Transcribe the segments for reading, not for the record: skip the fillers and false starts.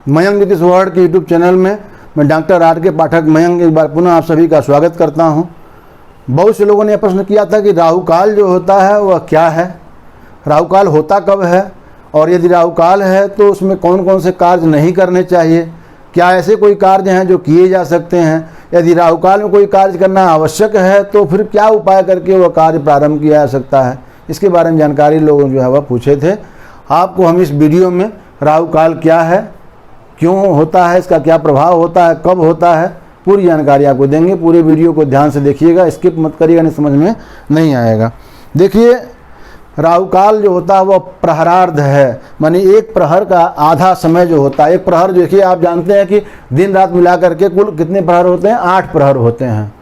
मयंक ज्योतिष वर्ल्ड के YouTube channel में मैं डॉक्टर आर के पाठक मयंक एक बार पुनः आप सभी का स्वागत करता हूं। बहुत से लोगों ने प्रश्न किया था कि राहु काल जो होता है वह क्या है, राहु काल होता कब है, और यदि राहु काल है तो उसमें कौन कौन से कार्य नहीं करने चाहिए, क्या ऐसे कोई कार्य हैं जो किए जा सकते हैं, यदि राहु काल में कोई कार्य करना आवश्यक है तो फिर क्या उपाय करके वह कार्य प्रारंभ किया जा सकता है। इसके बारे में जानकारी लोगों जो है वह पूछे थे। आपको हम इस वीडियो में राहु काल क्या है, क्यों होता है, इसका क्या प्रभाव होता है, कब होता है, पूरी जानकारी आपको देंगे। पूरे वीडियो को ध्यान से देखिएगा, स्किप मत करिएगा, नहीं समझ में नहीं आएगा। देखिए, राहु काल जो होता है वह प्रहरार्ध है, माने एक प्रहर का आधा समय जो होता है। एक प्रहर जो देखिए, आप जानते हैं कि दिन रात मिला करके कुल कितने प्रहर होते हैं, 8 प्रहर होते हैं,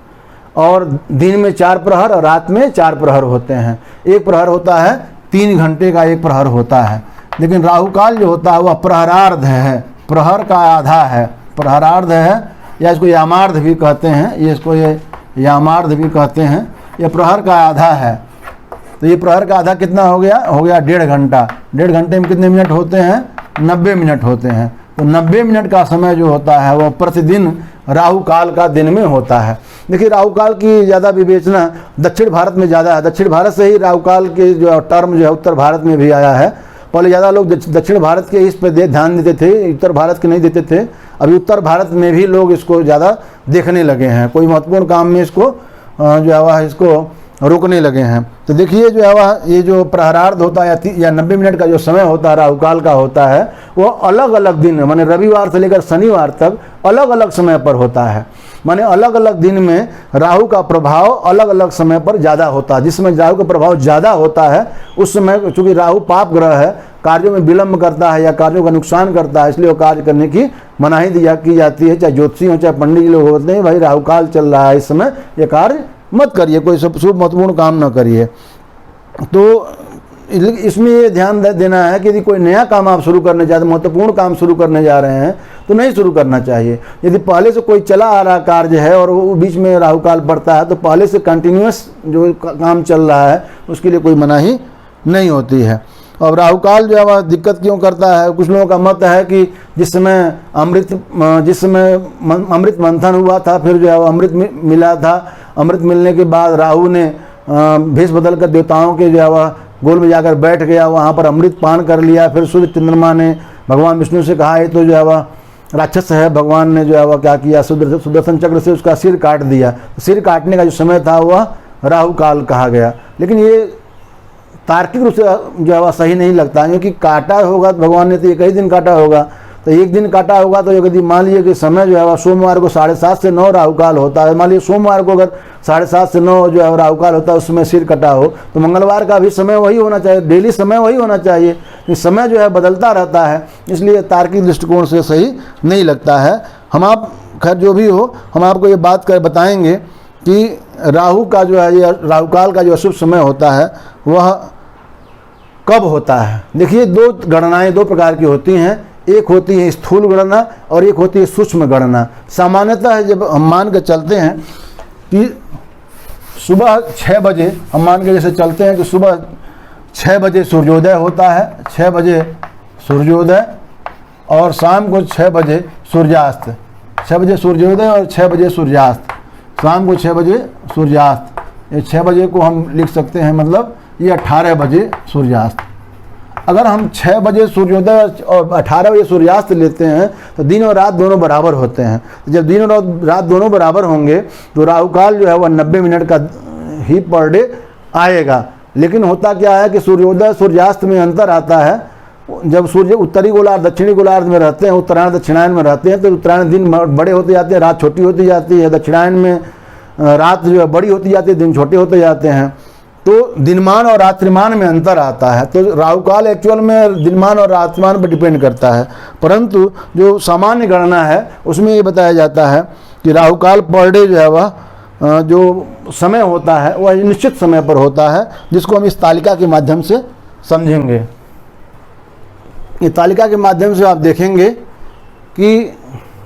और दिन में 4 प्रहर और रात में 4 प्रहर होते हैं। एक प्रहर होता है 3 घंटे का, एक प्रहर होता है। लेकिन राहु काल जो होता है वह प्रहरार्ध है, प्रहर का आधा है, प्रहरार्ध है, या इसको यामार्ध भी कहते हैं, ये यामार्ध भी कहते हैं। यह प्रहर का आधा है। तो ये प्रहर का आधा कितना हो गया 1.5 घंटा। 1.5 घंटे में कितने मिनट होते हैं, 90 मिनट होते हैं। तो 90 मिनट का समय जो होता है वह प्रतिदिन राहु काल का दिन में होता है। देखिए, राहु काल की ज़्यादा विवेचना दक्षिण भारत में ज़्यादा है। दक्षिण भारत से ही राहु काल के जो टर्म जो है उत्तर भारत में भी आया है। पहले ज़्यादा लोग दक्षिण भारत के इस पर ध्यान देते थे, उत्तर भारत के नहीं देते थे। अभी उत्तर भारत में भी लोग इसको ज़्यादा देखने लगे हैं, कोई महत्वपूर्ण काम में इसको जो है वह इसको रोकने लगे हैं। तो देखिए, जो है वह ये जो प्रहरार्ध होता है या 90 मिनट का जो समय होता है राहु काल का होता है, वो अलग अलग दिन माने रविवार से लेकर शनिवार तक अलग अलग समय पर होता है। माने अलग अलग दिन में राहु का प्रभाव अलग अलग समय पर ज़्यादा होता है। जिस समय राहु का प्रभाव ज़्यादा होता है उस समय, चूँकि राहु पाप ग्रह है, कार्यों में विलम्ब करता है या कार्यों का नुकसान करता है, इसलिए वो कार्य करने की मनाही की जाती है। चाहे ज्योतिषी हो चाहे पंडित जी लोग होते हैं, भाई राहु काल चल रहा है, इस समय ये कार्य मत करिए, कोई शुभ महत्वपूर्ण काम न करिए। तो इसमें ये ध्यान देना है कि यदि कोई नया काम आप शुरू करने चाहते, महत्वपूर्ण काम शुरू करने जा रहे हैं, तो नहीं शुरू करना चाहिए। यदि पहले से कोई चला आ रहा कार्य है और वो बीच में राहु काल पड़ता है, तो पहले से कंटिन्यूअस जो काम चल रहा है उसके लिए कोई मनाही नहीं होती है। और राहु काल जो है वह दिक्कत क्यों करता है, कुछ लोगों का मत है कि जिस समय अमृत मंथन हुआ था, फिर जो है अमृत मिला था, अमृत मिलने के बाद राहु ने भेष बदल कर देवताओं के जो है वह गोल में जाकर बैठ गया, वहाँ पर अमृत पान कर लिया। फिर सूर्य चंद्रमा ने भगवान विष्णु से कहा ये तो जो है वह राक्षस है, भगवान ने जो है वह क्या किया, सुदर्शन चक्र से उसका सिर काट दिया। सिर काटने का जो समय था वह राहु काल कहा गया। लेकिन ये तार्किक रूप से जो है वह सही नहीं लगता, क्योंकि काटा होगा तो भगवान ने तो एक ही दिन काटा होगा, तो एक दिन काटा होगा। तो यदि मान लीजिए कि समय जो है वह सोमवार को 7:30 से 9 राहु काल होता है, मान लीजिए सोमवार को अगर 7:30 से 9 जो है राहु काल होता है, उसमें सिर कटा हो, तो मंगलवार का भी समय वही होना चाहिए, डेली समय वही होना चाहिए। इस समय जो है बदलता रहता है, इसलिए तार्किक दृष्टिकोण से सही नहीं लगता है। हम आप खैर जो भी हो, हम आपको ये बात कर बताएंगे कि राहु का जो है ये राहु काल का जो अशुभ समय होता है वह कब होता है। देखिए, 2 गणनाएँ 2 प्रकार की होती हैं। एक होती है स्थूल गणना और एक होती है सूक्ष्म गणना। सामान्यतः जब हम मान के चलते हैं कि सुबह 6 बजे, हम मान के जैसे चलते हैं कि सुबह 6 बजे सूर्योदय होता है, 6 बजे सूर्योदय, और शाम को 6 बजे सूर्यास्त। 6 बजे सूर्योदय और 6 बजे सूर्यास्त, शाम को 6 बजे सूर्यास्त। ये 6 बजे को हम लिख सकते हैं, मतलब ये 18 बजे सूर्यास्त। अगर हम 6 बजे सूर्योदय और 18 बजे सूर्यास्त लेते हैं तो दिन और रात दोनों बराबर होते हैं। तो जब दिन और रात दोनों बराबर होंगे तो राहु काल जो है वह 90 मिनट का ही पर डे आएगा। लेकिन होता क्या है कि सूर्योदय सूर्यास्त में अंतर आता है। जब सूर्य उत्तरी गोलार्ध दक्षिणी गोलार्ध में रहते हैं, उत्तरायण दक्षिणायन में रहते हैं, तो उत्तरायण दिन बड़े होते जाते हैं, रात छोटी होती जाती है। दक्षिणायन में रात जो है बड़ी होती जाती है, दिन छोटे होते जाते हैं। तो दिनमान और रात्रिमान में अंतर आता है। तो राहु काल एक्चुअल में दिनमान और रात्रिमान पर डिपेंड करता है, परंतु जो सामान्य गणना है उसमें ये बताया जाता है कि राहु काल पर डे जो है वह जो समय होता है वह निश्चित समय पर होता है, जिसको हम इस तालिका के माध्यम से समझेंगे। ये तालिका के माध्यम से आप देखेंगे कि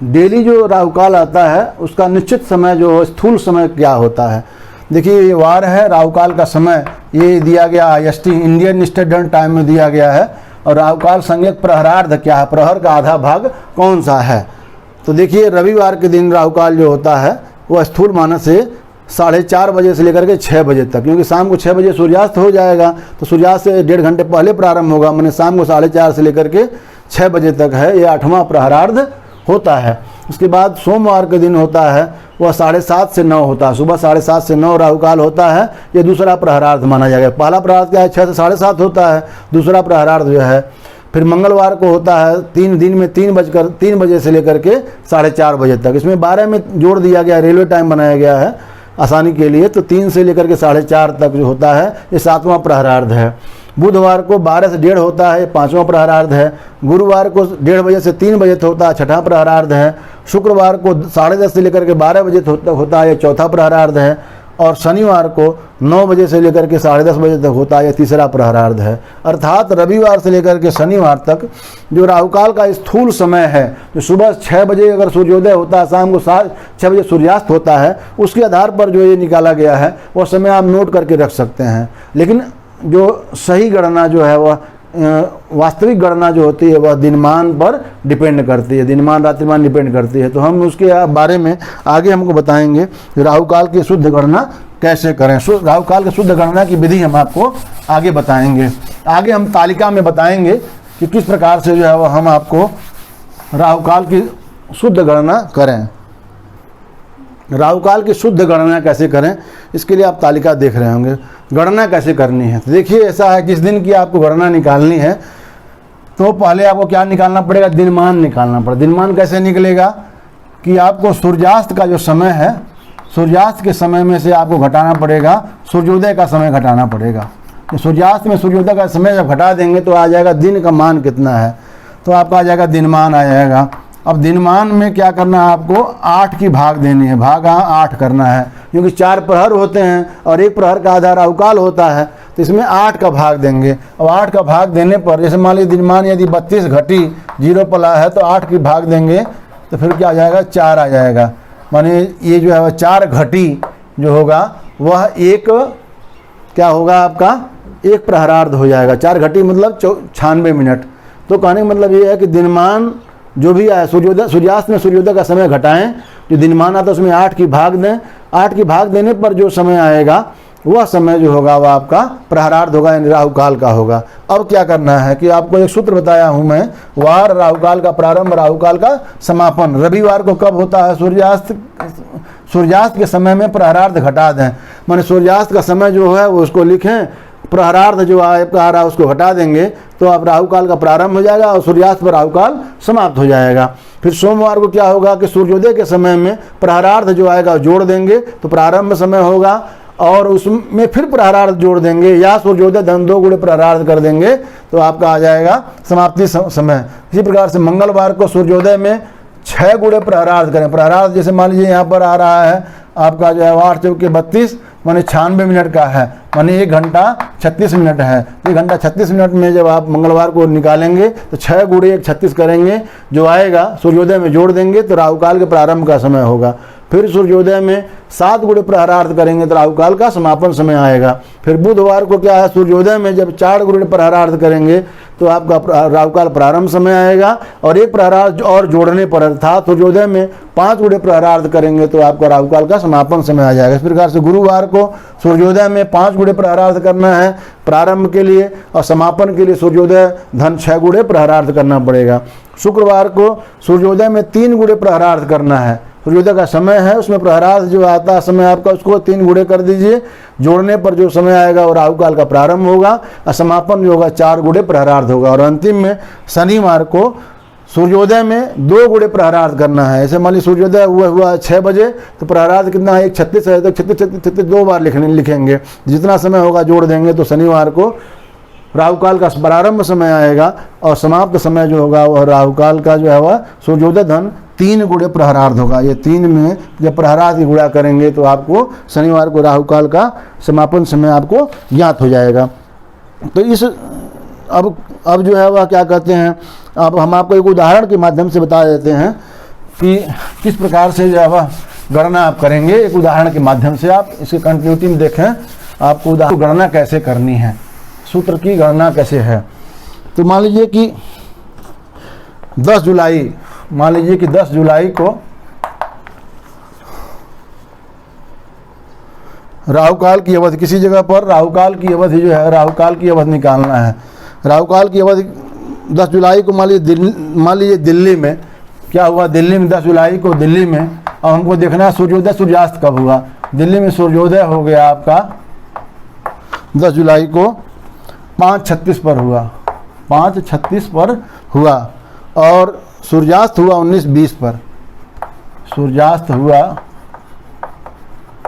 डेली जो राहु काल आता है उसका निश्चित समय जो स्थूल समय क्या होता है। देखिए, ये वार है, राहु काल का समय ये दिया गया IST इंडियन स्टैंडर्ड टाइम में दिया गया है। और राहु काल संज्ञक प्रहरार्ध क्या है, प्रहर का आधा भाग कौन सा है। तो देखिए रविवार के दिन राहु काल जो होता है वो स्थूल मानस से 4:30 बजे से लेकर के 6 बजे तक, क्योंकि शाम को 6 बजे सूर्यास्त हो जाएगा तो सूर्यास्त से 1.5 घंटे पहले प्रारंभ होगा, मैंने शाम को 4:30 से लेकर के 6 बजे तक है, ये 8वां प्रहरार्ध होता है। उसके बाद सोमवार के दिन होता है वह 7:30 से 9 होता है, सुबह 7:30 से 9 राहु काल होता है, ये दूसरा प्रहरार्ध माना जाएगा। पहला प्रहरार्ध क्या है, 6 से 7:30 होता है, दूसरा प्रहरार्ध जो है। फिर मंगलवार को होता है 3 दिन में 3 बजे से लेकर के 4:30 बजे तक, इसमें 12 में जोड़ दिया गया, रेलवे टाइम बनाया गया है आसानी के लिए, तो 3 से लेकर के 4:30 तक जो होता है ये 7वां प्रहरार्ध है। बुधवार को 12 से 1:30 होता है, ये 5वां प्रहरार्ध है। गुरुवार को 1:30 बजे से 3 बजे तक होता है, 6वां प्रहरार्ध है। शुक्रवार को 10:30 से लेकर के 12 बजे तक होता है, ये 4था प्रहरार्ध है। और शनिवार को 9 बजे से लेकर के 10:30 बजे तक होता है, ये 3रा प्रहरार्ध है। अर्थात रविवार से लेकर के शनिवार तक जो राहु काल का स्थूल समय है, जो सुबह 6 बजे अगर सूर्योदय होता है, शाम को 6 बजे सूर्यास्त होता है, उसके आधार पर जो ये निकाला गया है वो समय आप नोट करके रख सकते हैं। लेकिन जो सही गणना जो है वह वास्तविक गणना जो होती है वह दिनमान पर डिपेंड करती है, दिनमान रात्रिमान डिपेंड करती है। तो हम उसके बारे में आगे हमको बताएंगे राहु काल की शुद्ध गणना कैसे करें। राहु काल की शुद्ध गणना की विधि हम आपको आगे बताएंगे। आगे हम तालिका में बताएंगे कि किस प्रकार से जो है वह हम आपको राहु काल की शुद्ध गणना करें। राहु काल की शुद्ध गणना कैसे करें, इसके लिए आप तालिका देख रहे होंगे। गणना कैसे करनी है, तो देखिए ऐसा है, जिस दिन की आपको गणना निकालनी है तो पहले आपको क्या निकालना पड़ेगा, दिनमान निकालना पड़ेगा। दिनमान कैसे निकलेगा कि आपको सूर्यास्त का जो समय है, सूर्यास्त के समय में से आपको घटाना पड़ेगा, सूर्योदय का समय घटाना पड़ेगा। तो सूर्यास्त में सूर्योदय का समय जब घटा देंगे तो आ जाएगा दिन का मान कितना है, तो आपका आ जाएगा दिनमान आ जाएगा। अब दिनमान में क्या करना है, आपको 8 की भाग देनी है, भाग 8 करना है, क्योंकि 4 प्रहर होते हैं और 1 प्रहर का आधा राहु काल होता है, तो इसमें 8 का भाग देंगे। अब 8 का भाग देने पर जैसे मान लीजिए दिनमान यदि 32 घटी 0 पला है तो 8 की भाग देंगे तो फिर क्या आ जाएगा, 4 आ जाएगा। माने ये जो है वह 4 घटी जो होगा वह एक क्या होगा, आपका 1 प्रहरार्ध हो जाएगा। 4 घटी मतलब 96 मिनट। तो कहने का मतलब ये है कि दिनमान जो भी आए, सूर्योदय सूर्यास्त में सूर्योदय का समय घटाएं, जो दिनमान आता है उसमें 8 की भाग दें। 8 की भाग देने पर जो समय आएगा वह समय जो होगा वह आपका प्रहरार्ध होगा, यानी राहु काल का होगा। अब क्या करना है कि आपको एक सूत्र बताया हूं मैं, वार राहु काल का प्रारंभ, राहु काल का समापन। रविवार को कब होता है, सूर्यास्त के समय में प्रहरार्ध घटा दें, माने सूर्यास्त का समय जो है वो उसको लिखें, प्रहरार्ध जो आपका आ रहा है उसको घटा देंगे तो आप राहु काल का प्रारंभ हो जाएगा और सूर्यास्त पर राहु काल समाप्त हो जाएगा। फिर सोमवार को क्या होगा कि सूर्योदय के समय में प्रहरार्ध जो आएगा जोड़ देंगे तो प्रारंभ समय होगा, और उसमें फिर प्रहरार्ध जोड़ देंगे या सूर्योदय धन 2 गुणे प्रहरार्ध कर देंगे तो आपका आ जाएगा समाप्ति समय। इसी प्रकार से मंगलवार को सूर्योदय में 6 गुणे प्रहरार्ध करें। प्रहरार्ध जैसे मान लीजिए यहाँ पर आ रहा है आपका जो है 8 चौके 32 माने 96 मिनट का है, माने 1 घंटा 36 मिनट है। 1 घंटा 36 मिनट में जब आप मंगलवार को निकालेंगे तो 6 गुणे 1 36 करेंगे, जो आएगा सूर्योदय में जोड़ देंगे तो राहु काल के प्रारंभ का समय होगा। फिर सूर्योदय में 7 गुणे प्रहरार्ध करेंगे तो राहु काल का समापन समय आएगा। फिर बुधवार को क्या है, सूर्योदय में जब 4 गुणे प्रहरार्ध करेंगे तो आपका राहु काल प्रारंभ समय आएगा, और 1 प्रहरार्ध और जोड़ने पर अर्थात सूर्योदय में 5 गुणे प्रहरार्ध करेंगे तो आपका राहु काल का समापन समय आ जाएगा। इस प्रकार से गुरुवार को सूर्योदय में 5 गुणे प्रहरार्ध करना है प्रारंभ के लिए, और समापन के लिए सूर्योदय धन 6 गुणे प्रहरार्ध करना पड़ेगा। शुक्रवार को सूर्योदय में 3 गुणे प्रहरार्ध करना है, सूर्योदय का समय है उसमें प्रहरार्ध जो आता है समय आपका उसको 3 गुणे कर दीजिए, जोड़ने पर जो समय आएगा वो राहु काल का प्रारंभ होगा और समापन जो होगा 4 गुणे प्रहरार्ध होगा। और अंतिम में शनिवार को सूर्योदय में 2 गुणे प्रहरार्ध करना है। ऐसे मान लीजिए सूर्योदय हुआ 6 बजे तो प्रहरार्ध कितना है, 1:36 है, तो 36 2 बार लिखेंगे, जितना समय होगा जोड़ देंगे तो शनिवार को राहु काल का प्रारंभ समय आएगा और समाप्त समय जो होगा वह राहु काल का जो है वह सूर्योदय धन 3 गुणे प्रहरार्ध होगा। ये 3 में जब प्रहरार्ध की गुणा करेंगे तो आपको शनिवार को राहु काल का समापन समय आपको ज्ञात हो जाएगा। तो इस अब जो है वह क्या कहते हैं, अब हम आपको एक उदाहरण के माध्यम से बता देते हैं कि किस प्रकार से जो है वह गणना आप करेंगे। एक उदाहरण के माध्यम से आप इसके कंटिन्यूटी में देखें, आपको उदाहरण गणना कैसे करनी है, सूत्र की गणना कैसे है। तो मान लीजिए कि 10 जुलाई, मान लीजिए कि 10 जुलाई को राहु काल की अवधि, किसी जगह पर राहु काल की अवधि जो है, राहु काल की अवधि निकालना है। राहु काल की अवधि 10 जुलाई को मान लीजिए दिल्ली में क्या हुआ, दिल्ली में 10 जुलाई को दिल्ली में, अब हमको देखना है सूर्योदय सूर्यास्त कब हुआ। दिल्ली में सूर्योदय हो गया आपका 10 जुलाई को 5:36 पर हुआ, 5:36 पर हुआ, और सूर्यास्त हुआ 19:20 पर, सूर्यास्त हुआ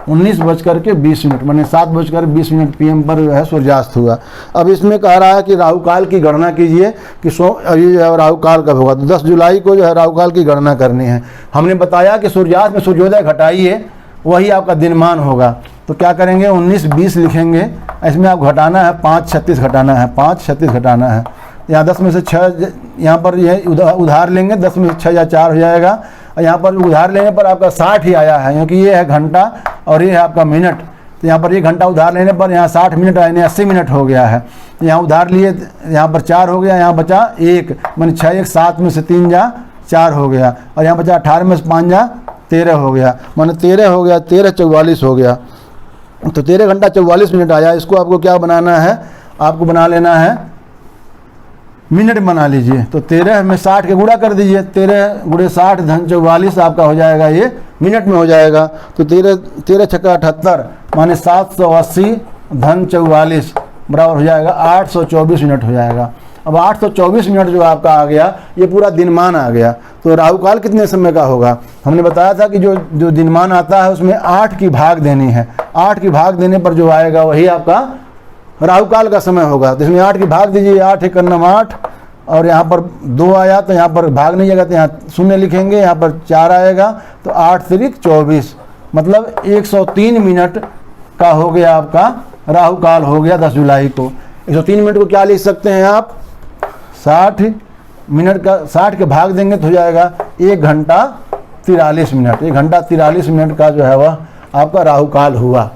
19:20 माने 7:20 PM पर जो है सूर्यास्त हुआ। अब इसमें कह रहा है कि राहु काल की गणना कीजिए कि अभी राहु काल कब होगा। तो 10 जुलाई को जो है राहु काल की गणना करनी है। हमने बताया कि सूर्यास्त में सूर्योदय घटाइए, वही आपका दिनमान होगा। तो क्या करेंगे, 19:20 लिखेंगे, इसमें आप घटाना है 5:36 घटाना है, 5:36 घटाना है। यहाँ 10 में से 6 यहाँ पर यह उधार लेंगे, 10 में से 6 या 4 हो जाएगा, और यहाँ पर उधार लेने पर आपका 60 ही आया है, क्योंकि ये है घंटा और ये है आपका मिनट। तो यहाँ पर ये घंटा उधार लेने पर यहाँ 60 मिनट यानी 80 मिनट हो गया है। तो यहाँ उधार लिए, यहाँ पर 4 हो गया, यहाँ बचा 1, माने 6 1 7 में से 3 जा 4 हो गया, और यहाँ बचा 18 में से 5 जा 13 हो गया, माने 13 हो गया, 13:44 हो गया। तो 13 घंटा 44 मिनट आया। इसको आपको क्या बनाना है, आपको बना लेना है मिनट बना लीजिए। तो 13 में 60 के गुणा कर दीजिए, 13 × 60 धन 44 आपका हो जाएगा, ये मिनट में हो जाएगा। तो 13 छक्का 78 माने 780 धन 44 बराबर हो जाएगा 824 मिनट हो जाएगा। अब 824 मिनट जो आपका आ गया, ये पूरा दिनमान आ गया। तो राहु काल कितने समय का होगा, हमने बताया था कि जो दिनमान आता है उसमें 8 की भाग देनी है। 8 की भाग देने पर जो आएगा वही आपका राहु काल का समय होगा। तो इसमें 8 की भाग दीजिए, 8 × 9 8, और यहाँ पर 2 आया तो यहाँ पर भाग नहीं जाएगा, तो यहाँ 0 लिखेंगे, यहाँ पर 4 आएगा, तो 8 त्रिक 24, मतलब 103 मिनट का हो गया आपका राहु काल हो गया 10 जुलाई को। 103 मिनट को क्या लिख सकते हैं आप, 60 मिनट का 60 के भाग देंगे तो हो जाएगा 1 घंटा 43 मिनट। 1 घंटा 43 मिनट का जो है वह आपका राहु काल हुआ।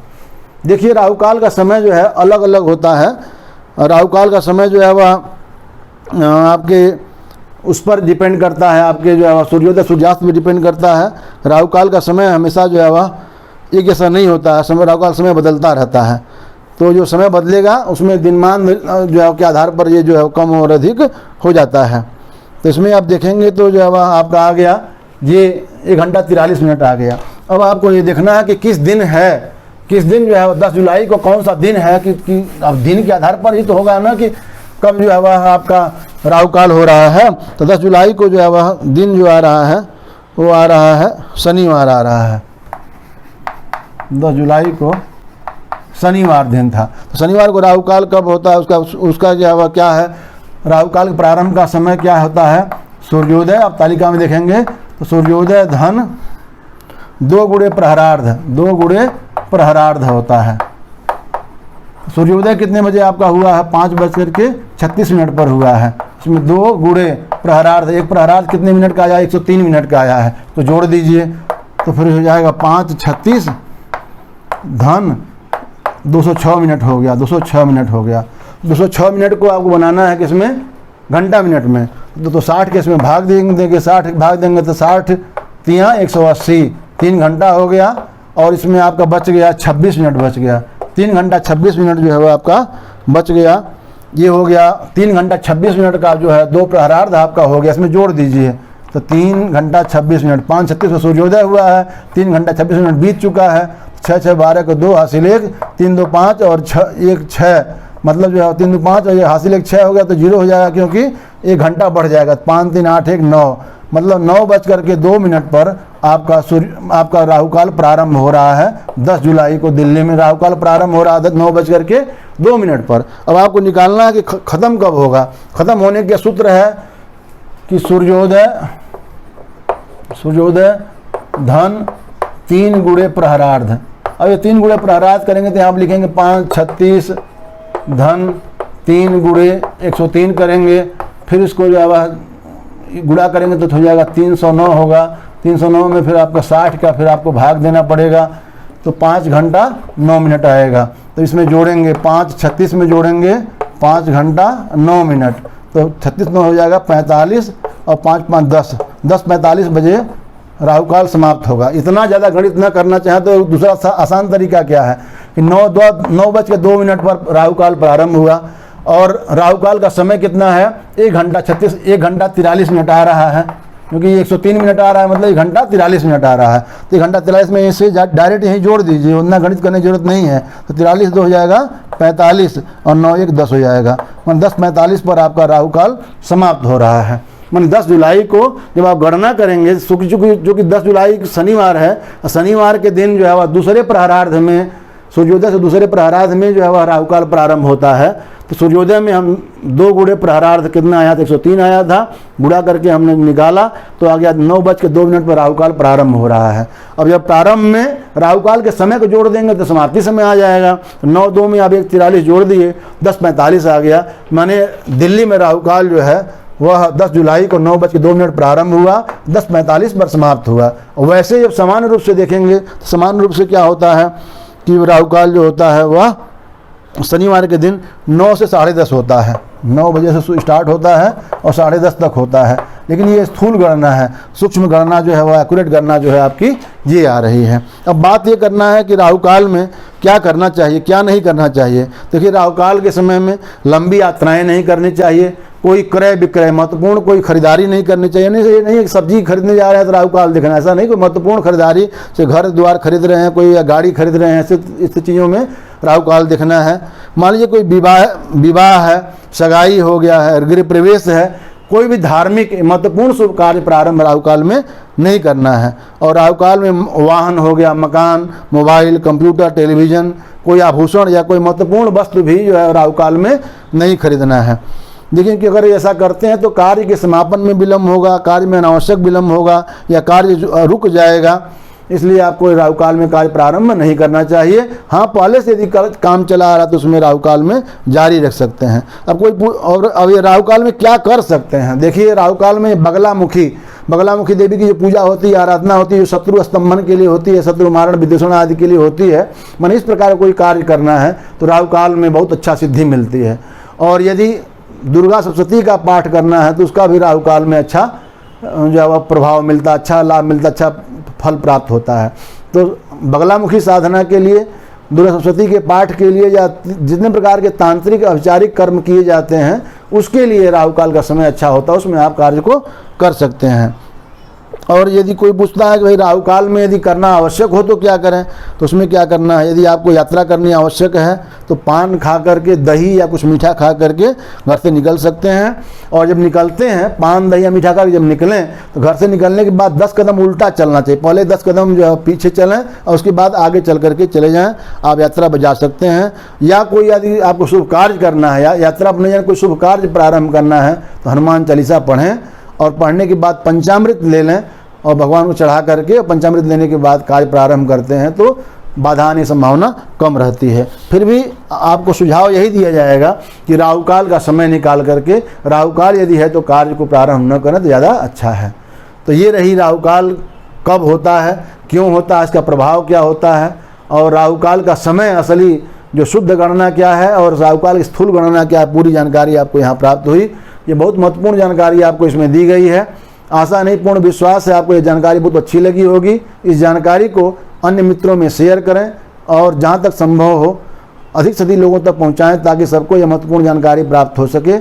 देखिए राहु काल का समय जो है अलग अलग होता है। राहु काल का समय जो है वह आपके उस पर डिपेंड करता है, आपके जो है सूर्योदय सूर्यास्त पर डिपेंड करता है। राहु काल का समय हमेशा जो है वह एक जैसा नहीं होता है, समय राहु काल समय बदलता रहता है। तो जो समय बदलेगा उसमें दिनमान जो है के आधार पर ये जो है कम और अधिक हो जाता है। तो इसमें आप देखेंगे तो जो है वह आपका आ गया ये 1 घंटा 43 मिनट आ गया। अब आपको ये देखना है कि किस दिन है, किस दिन जो है 10 जुलाई को कौन सा दिन है कि अब दिन के आधार पर ही तो होगा ना कि कब जो है वह आपका राहु काल हो रहा है। तो 10 जुलाई को जो है वह दिन जो आ रहा है वो आ रहा है शनिवार आ रहा है। 10 जुलाई को शनिवार दिन था। तो शनिवार को राहु काल कब होता है, उसका जो है वह क्या है, राहु काल के प्रारंभ का समय क्या होता है, सूर्योदय। आप तालिका में देखेंगे तो सूर्योदय धन 2 × प्रहरार्ध, 2 × प्रहरार्ध होता है। सूर्योदय कितने बजे आपका हुआ है, 5:36 पर हुआ है। इसमें 2 × प्रहरार्ध, एक प्रहरार्ध कितने मिनट का आया, 103 मिनट का आया है। तो जोड़ दीजिए तो फिर हो जाएगा 5:36 धन 206 मिनट हो गया, 206 मिनट हो गया। 206 मिनट को आपको बनाना है किसमें, घंटा मिनट में। तो 60 के इसमें भाग देंगे, 60 भाग देंगे तो 60 तिया 180, 3 घंटा हो गया। और इसमें आपका बच गया 26 मिनट बच गया, 3 घंटा 26 मिनट जो है वो आपका बच गया। ये हो गया 3 घंटा 26 मिनट का जो है 2 प्रहरार्ध आपका हो गया। इसमें जोड़ दीजिए तो 3 घंटा 26 मिनट, 5:36 में सूर्योदय हुआ है, 3 घंटा 26 मिनट बीत चुका है। 6 6 12 को 2 हासिल 1, 3 2 5 और 6 1 6, मतलब जो है 3 2 5 और ये हासिल 1 6 हो गया। तो 0 हो जाएगा क्योंकि 1 घंटा बढ़ जाएगा। 5 3 8 1 9, मतलब 9:02 पर आपका राहु काल प्रारंभ हो रहा है। 10 जुलाई को दिल्ली में राहु काल प्रारंभ हो रहा है 9:02 पर। अब आपको निकालना है कि ख़त्म कब होगा। ख़त्म होने के सूत्र है कि सूर्योदय धन 3 × प्रहरार्ध। अब ये 3 × प्रहरार्ध करेंगे तो यहाँ आप लिखेंगे 5:36 धन 3 × 103 करेंगे। फिर इसको जो है गुणा करेंगे तो हो जाएगा 309 होगा। 309 में फिर आपका 60 का फिर आपको भाग देना पड़ेगा, तो 5 घंटा 9 मिनट आएगा। तो इसमें जोड़ेंगे 5:36 में जोड़ेंगे 5 घंटा 9 मिनट, तो 36 9 हो जाएगा 45 और 5 5 10, 10:45 बजे राहु काल समाप्त होगा। इतना ज़्यादा गणित न करना चाहें तो दूसरा आसान तरीका क्या है कि 9:02 पर राहु काल प्रारंभ हुआ और राहु काल का समय कितना है, 1 घंटा 43 मिनट आ रहा है, क्योंकि 103 मिनट आ रहा है, मतलब 1 घंटा 43 मिनट आ रहा है। तो 1 घंटा 43 में इसे डायरेक्ट यहीं जोड़ दीजिए, उतना गणित करने की जरूरत नहीं है। तो 43 2 हो जाएगा 45 और 9 1 10 हो जाएगा। मतलब 10:45 पर आपका राहु काल समाप्त हो रहा है। मतलब 10 जुलाई को जब आप गणना करेंगे, जो कि 10 जुलाई शनिवार है, शनिवार के दिन जो है वह दूसरे प्रहरार्ध में, सूर्योदय से दूसरे प्रहरार्ध में जो है वह राहु काल प्रारंभ होता है। तो सूर्योदय में हम 2 गुणे प्रहरार्ध कितना आया था, 103 आया था, गुणा करके हमने निकाला तो आ गया 9:02 पर राहु काल प्रारंभ हो रहा है। अब जब प्रारंभ में राहु काल के समय को जोड़ देंगे तो समाप्ति समय आ जाएगा। तो 9 2 में आप 1:43 जोड़ दिए, 10:45 आ गया। माने दिल्ली में राहु काल जो है वह 10 जुलाई को 9:02 प्रारंभ हुआ, 10:45 पर समाप्त हुआ। वैसे जब सामान्य रूप से देखेंगे तो सामान्य रूप से क्या होता है कि राहु काल जो होता है वह शनिवार के दिन 9 से 10:30 होता है। 9 बजे से स्टार्ट होता है और 10:30 तक होता है। लेकिन ये स्थूल गणना है, सूक्ष्म गणना जो है वह एक्यूरेट गणना जो है आपकी ये आ रही है। अब बात ये करना है कि राहु काल में क्या करना चाहिए, क्या नहीं करना चाहिए। देखिए, राहु काल के समय में लंबी यात्राएं नहीं करनी चाहिए, कोई क्रय विक्रय महत्वपूर्ण कोई खरीदारी नहीं करनी चाहिए। नहीं सब्जी खरीदने जा रहे हैं तो राहु काल देखना, ऐसा नहीं। कोई महत्वपूर्ण खरीदारी से घर द्वार खरीद रहे हैं, कोई गाड़ी खरीद रहे हैं, ऐसे चीज़ों में राहु काल देखना है। मान लीजिए कोई विवाह है, सगाई हो गया है, गृह प्रवेश है, कोई भी धार्मिक महत्वपूर्ण शुभ कार्य प्रारंभ राहु काल में नहीं करना है। और राहु काल में वाहन हो गया, मकान, मोबाइल, कंप्यूटर, टेलीविज़न, कोई आभूषण या कोई महत्वपूर्ण वस्तु भी जो है राहु काल में नहीं खरीदना है। देखिए कि अगर ऐसा करते हैं तो कार्य के समापन में विलम्ब होगा, कार्य में अनावश्यक विलम्ब होगा या कार्य रुक जाएगा। इसलिए आपको राहु काल में कार्य प्रारंभ नहीं करना चाहिए। हाँ, पहले से यदि काम चला आ रहा तो उसमें राहु काल में जारी रख सकते हैं। अब ये राहु काल में क्या कर सकते हैं। देखिए, राहु काल में बगलामुखी देवी की जो पूजा होती है, आराधना होती है, जो शत्रु स्तंभन के लिए होती है, शत्रु मारण विदूषण आदि के लिए होती है। मन इस प्रकार कोई कार्य करना है तो राहु काल में बहुत अच्छा सिद्धि मिलती है। और यदि दुर्गा सप्तशती का पाठ करना है तो उसका भी राहु काल में अच्छा जो है प्रभाव मिलता, अच्छा लाभ मिलता, अच्छा फल प्राप्त होता है। तो बगलामुखी साधना के लिए, दुर्गा सप्तशती के पाठ के लिए या जितने प्रकार के तांत्रिक औपचारिक कर्म किए जाते हैं उसके लिए राहु काल का समय अच्छा होता है, उसमें आप कार्य को कर सकते हैं। और यदि कोई पूछता है कि भाई राहु काल में यदि करना आवश्यक हो तो क्या करें, तो उसमें क्या करना है। यदि आपको यात्रा करनी आवश्यक है तो पान खा करके, दही या कुछ मीठा खा करके घर से निकल सकते हैं। और जब निकलते हैं, पान दही या मीठा खा के जब निकलें तो घर से निकलने के बाद 10 कदम उल्टा चलना चाहिए। पहले 10 कदम जो है पीछे चलें और उसके बाद आगे चल करके चले जाएँ, आप यात्रा बजा सकते हैं। या कोई यदि आपको शुभ कार्य करना है या यात्रा अपने जाने कोई शुभ कार्य प्रारंभ करना है तो हनुमान चालीसा पढ़ें और पढ़ने के बाद पंचामृत ले लें और भगवान को चढ़ा करके पंचामृत लेने के बाद कार्य प्रारंभ करते हैं तो बाधा आने की संभावना कम रहती है। फिर भी आपको सुझाव यही दिया जाएगा कि राहु काल का समय निकाल करके, राहु काल यदि है तो कार्य को प्रारंभ न करें तो ज़्यादा अच्छा है। तो ये रही राहु काल कब होता है, क्यों होता है, इसका प्रभाव क्या होता है और राहु काल का समय असली जो शुद्ध गणना क्या है और राहु काल की स्थूल गणना क्या है, पूरी जानकारी आपको यहाँ प्राप्त हुई। ये बहुत महत्वपूर्ण जानकारी आपको इसमें दी गई है। आशा नहीं, पूर्ण विश्वास है आपको ये जानकारी बहुत अच्छी लगी होगी। इस जानकारी को अन्य मित्रों में शेयर करें और जहाँ तक संभव हो अधिक से अधिक लोगों तक पहुँचाएं ताकि सबको यह महत्वपूर्ण जानकारी प्राप्त हो सके।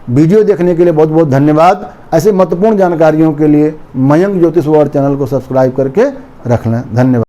वीडियो देखने के लिए बहुत बहुत धन्यवाद। ऐसे महत्वपूर्ण जानकारियों के लिए मयंक ज्योतिष वर्ल्ड चैनल को सब्सक्राइब करके रख लें। धन्यवाद।